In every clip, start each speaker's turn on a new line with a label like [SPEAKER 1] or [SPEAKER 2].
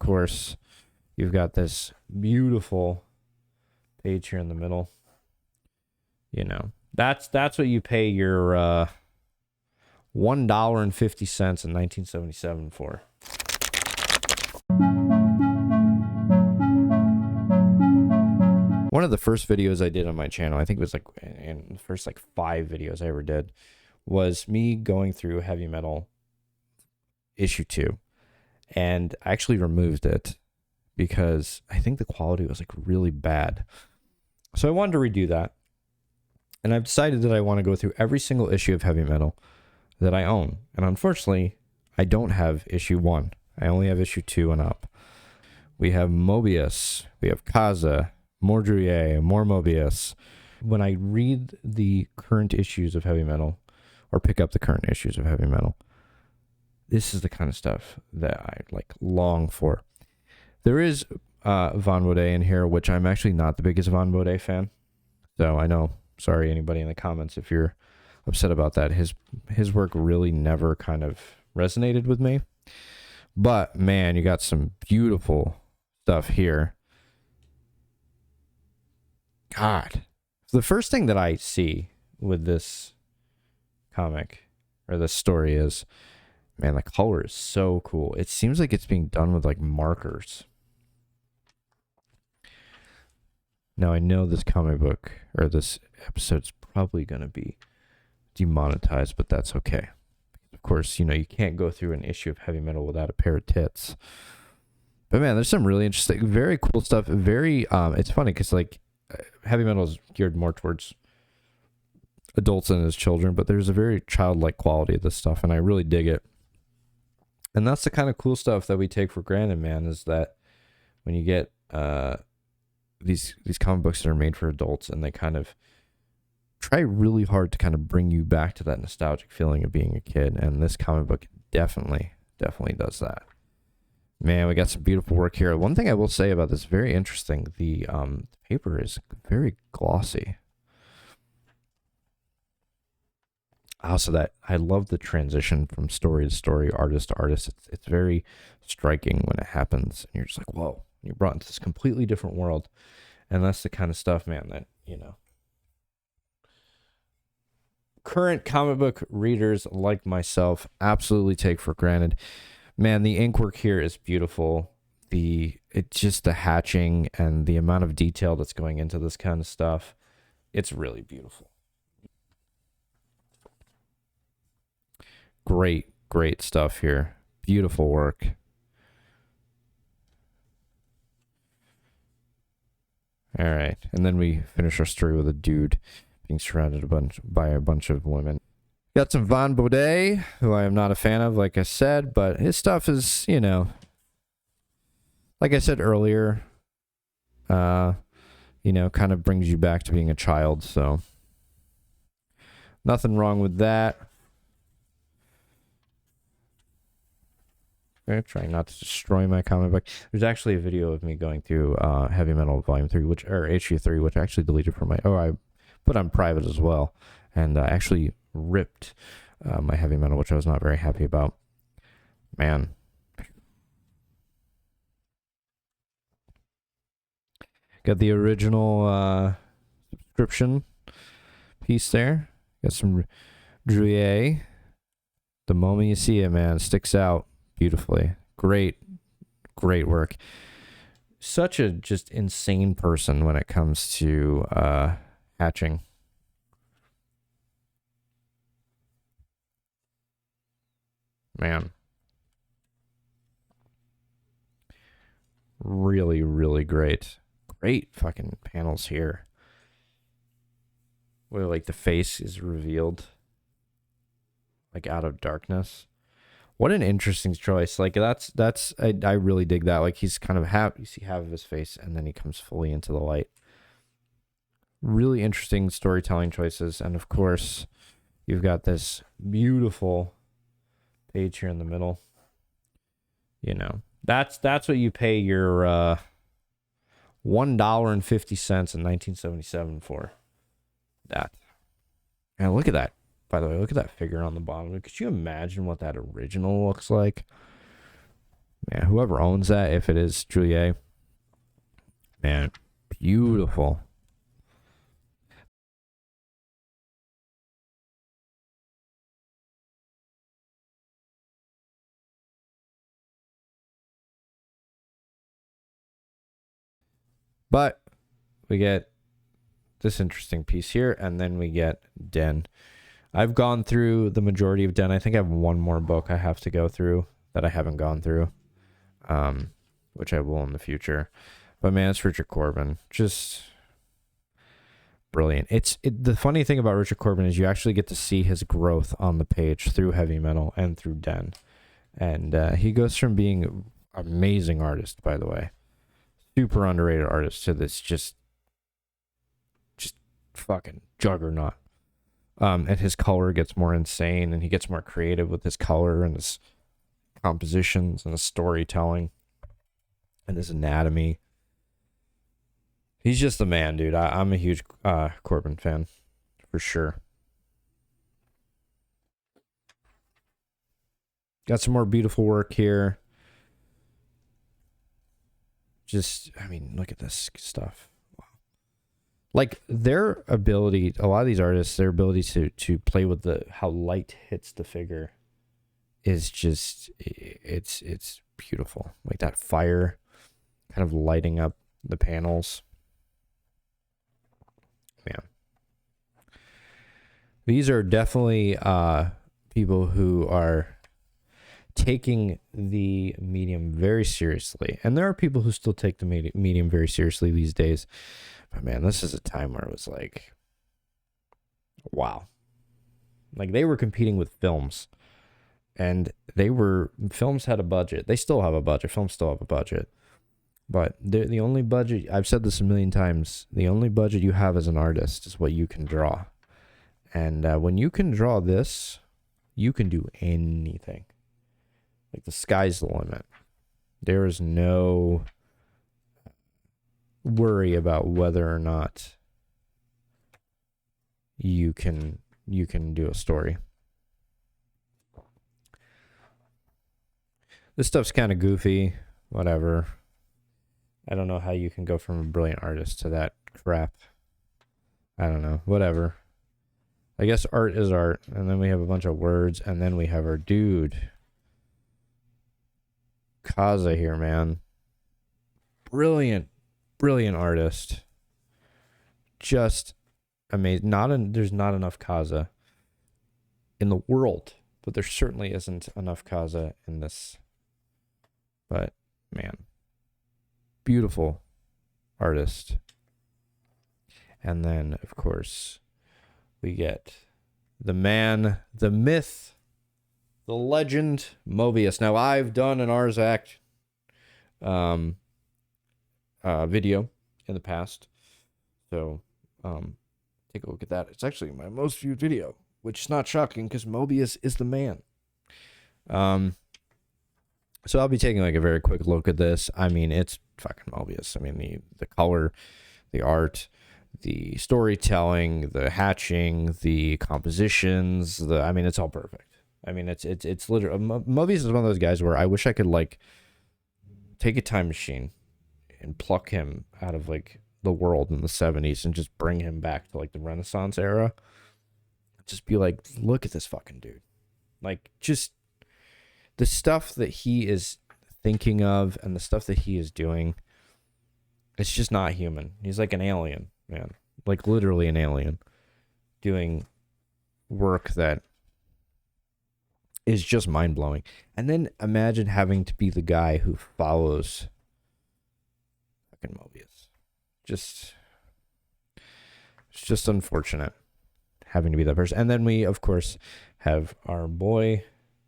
[SPEAKER 1] course, you've got this beautiful page here in the middle. You know, that's what you pay your $1.50 in 1977 for. One of the first videos I did on my channel, I think it was like in the first like 5 videos I ever did, was me going through Heavy Metal issue 2. And I actually removed it because I think the quality was like really bad. So I wanted to redo that. And I've decided that I want to go through every single issue of Heavy Metal that I own. And unfortunately, I don't have issue 1. I only have issue 2 and up. We have Mobius. We have Kaza. More Druye. More Mobius. When I read the current issues of Heavy Metal, or pick up the current issues of Heavy Metal, this is the kind of stuff that I like long for. There is Von Baudet in here, which I'm actually not the biggest Von Baudet fan. So I know, sorry anybody in the comments if you're upset about that. His work really never kind of resonated with me. But man, you got some beautiful stuff here. God. The first thing that I see with this comic or this story is, man, the color is so cool. It seems like it's being done with like markers. Now I know this comic book or this episode's probably going to be demonetized, but that's okay. Of course, you know, you can't go through an issue of Heavy Metal without a pair of tits. But man, there's some really interesting, very cool stuff. Very, it's funny because like Heavy Metal is geared more towards adults than as children, but there's a very childlike quality of this stuff, and I really dig it. And that's the kind of cool stuff that we take for granted, man, is that when you get these comic books that are made for adults and they kind of try really hard to kind of bring you back to that nostalgic feeling of being a kid, and this comic book definitely does that. Man, we got some beautiful work here. One thing I will say about this, very interesting, the paper is very glossy. Also, that I love the transition from story to story, artist to artist. It's very striking when it happens. And you're just like, whoa, you're brought into this completely different world. And that's the kind of stuff, man, that, you know, current comic book readers like myself absolutely take for granted. Man, the ink work here is beautiful. It's just the hatching and the amount of detail that's going into this kind of stuff. It's really beautiful. Great stuff here. Beautiful work. All right, and then we finish our story with a dude being surrounded by a bunch of women. Got some Von Baudet, who I am not a fan of, like I said, but his stuff is, you know, like I said earlier, you know, kind of brings you back to being a child, so nothing wrong with that. I'm trying not to destroy my comic book. There's actually a video of me going through Heavy Metal Volume 3, or issue 3, which I actually deleted from I put on private as well, and actually ripped my Heavy Metal, which I was not very happy about. Man. Got the original subscription piece there. Got some Druye. The moment you see it, man, it sticks out beautifully. Great work. Such a just insane person when it comes to hatching. Man. Really great. Great fucking panels here. Where like the face is revealed like out of darkness. What an interesting choice. Like I really dig that. Like he's kind of you see half of his face and then he comes fully into the light. Really interesting storytelling choices. And of course, you've got this beautiful page here in the middle. You know, that's what you pay your $1.50 in 1977 for. That. And look at that. By the way, look at that figure on the bottom. Could you imagine what that original looks like? Man, whoever owns that, if it is Juliet, man, beautiful. But we get this interesting piece here, and then we get Den. I've gone through the majority of Den. I think I have one more book I have to go through that I haven't gone through, which I will in the future. But man, it's Richard Corbin. Just brilliant. The funny thing about Richard Corbin is you actually get to see his growth on the page through Heavy Metal and through Den. And he goes from being an amazing artist, by the way, super underrated artist, to this just fucking juggernaut. And his color gets more insane, and he gets more creative with his color and his compositions and his storytelling and his anatomy. He's just a man, dude. I'm a huge Corbin fan, for sure. Got some more beautiful work here. Just, I mean, look at this stuff. Wow. Like their ability, a lot of these artists, their ability to play with how light hits the figure is just, it's beautiful. Like that fire kind of lighting up the panels. Man. These are definitely people who are taking the medium very seriously. And there are people who still take the medium very seriously these days. But man, this is a time where it was like, wow. Like they were competing with films. And films had a budget. They still have a budget. Films still have a budget. But the only budget, I've said this a million times, the only budget you have as an artist is what you can draw. And when you can draw this, you can do anything. Like the sky's the limit. There is no worry about whether or not you can do a story. This stuff's kind of goofy, whatever. I don't know how you can go from a brilliant artist to that crap. I don't know, whatever. I guess art is art, and then we have a bunch of words, and then we have our dude Kaza here, man. Brilliant artist. Just amazing. There's not enough Kaza in the world, but there certainly isn't enough Kaza in this. But man, beautiful artist. And then, of course, we get the man, the myth, the legend, Mobius. Now, I've done an Arzak video in the past. So, take a look at that. It's actually my most viewed video, which is not shocking because Mobius is the man. So I'll be taking like a very quick look at this. I mean, it's fucking Mobius. I mean, the color, the art, the storytelling, the hatching, the compositions, I mean, it's all perfect. I mean, it's literally, Mobius is one of those guys where I wish I could like take a time machine and pluck him out of like the world in the 70s and just bring him back to like the Renaissance era. Just be like, look at this fucking dude. Like, just the stuff that he is thinking of and the stuff that he is doing, it's just not human. He's like an alien, man. Like literally an alien doing work that is just mind-blowing. And then imagine having to be the guy who follows fucking Mobius. It's just unfortunate having to be that person. And then we, of course, have our boy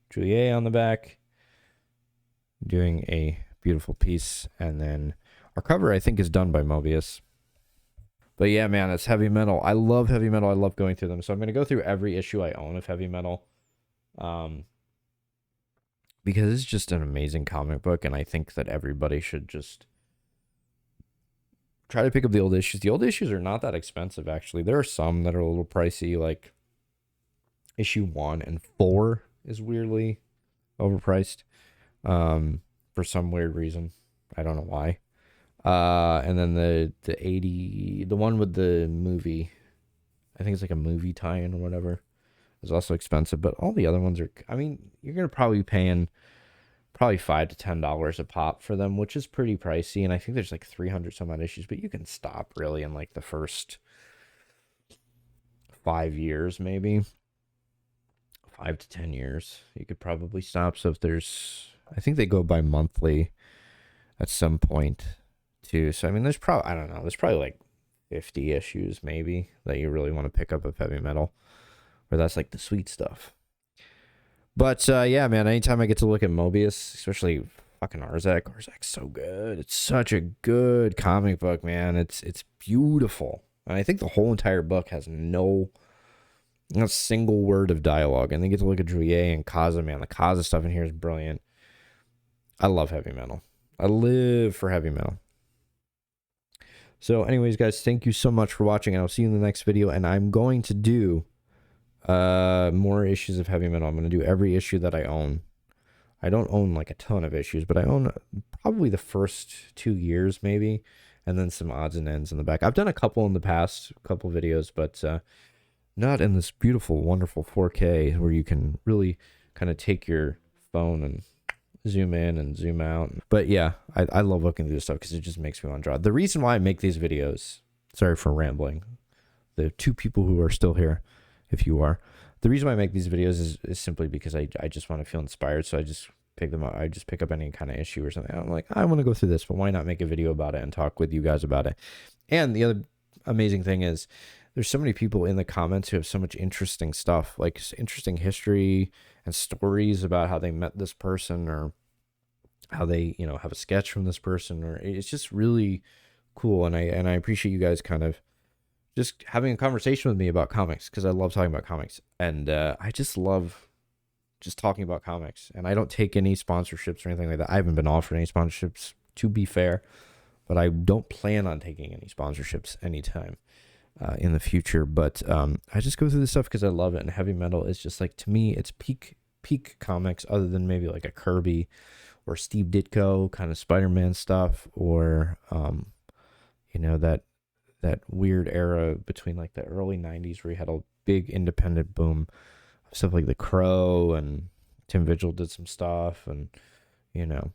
[SPEAKER 1] Juliet on the back doing a beautiful piece. And then our cover, I think, is done by Mobius. But yeah, man, it's Heavy Metal. I love Heavy Metal. I love going through them. So I'm going to go through every issue I own of Heavy Metal. Because it's just an amazing comic book, and I think that everybody should just try to pick up the old issues. The old issues are not that expensive, actually. There are some that are a little pricey, like issue 1 and 4 is weirdly overpriced. for some weird reason. I don't know why. And then the 80, the one with the movie, I think it's like a movie tie-in or whatever, is also expensive. But all the other ones are, I mean, you're gonna probably be paying probably $5 to $10 a pop for them, which is pretty pricey. And I think there's like 300 some odd issues, but you can stop really in like the first 5 years, maybe 5 to 10 years. You could probably stop. So if there's, I think they go by monthly at some point too. So I mean, there's probably, I don't know, there's probably like 50 issues maybe that you really want to pick up of heavy metal, or that's like the sweet stuff. But yeah, man, anytime I get to look at Mobius, especially fucking Arzak's so good. It's such a good comic book, man. It's beautiful. And I think the whole entire book has no not a single word of dialogue. And then get to look at Juillet and Kaza, man. The Kaza stuff in here is brilliant. I love heavy metal. I live for heavy metal. So anyways, guys, thank you so much for watching, and I'll see you in the next video. And I'm going to do more issues of heavy metal. I'm going to do every issue that I own. I don't own like a ton of issues, but I own probably the first 2 years maybe, and then some odds and ends in the back. I've done a couple in the past, couple videos, but not in this beautiful, wonderful 4K where you can really kind of take your phone and zoom in and zoom out. But yeah, I love looking through this stuff because it just makes me want to draw. The reason why I make these videos, sorry for rambling, the two people who are still here, if you are, the reason why I make these videos is simply because I just want to feel inspired. So I just pick them up. I just pick up any kind of issue or something. I'm like, I want to go through this, but why not make a video about it and talk with you guys about it? And the other amazing thing is there's so many people in the comments who have so much interesting stuff, like interesting history and stories about how they met this person, or how they, you know, have a sketch from this person, or it's just really cool. And I appreciate you guys kind of just having a conversation with me about comics, because I love talking about comics, and I just love just talking about comics. And I don't take any sponsorships or anything like that. I haven't been offered any sponsorships, to be fair, but I don't plan on taking any sponsorships anytime in the future. But I just go through this stuff because I love it. And heavy metal is just like, to me, it's peak comics, other than maybe like a Kirby or Steve Ditko kind of Spider-Man stuff, or you know, that weird era between like the early 90s where you had a big independent boom of stuff like The Crow, and Tim Vigil did some stuff, and you know,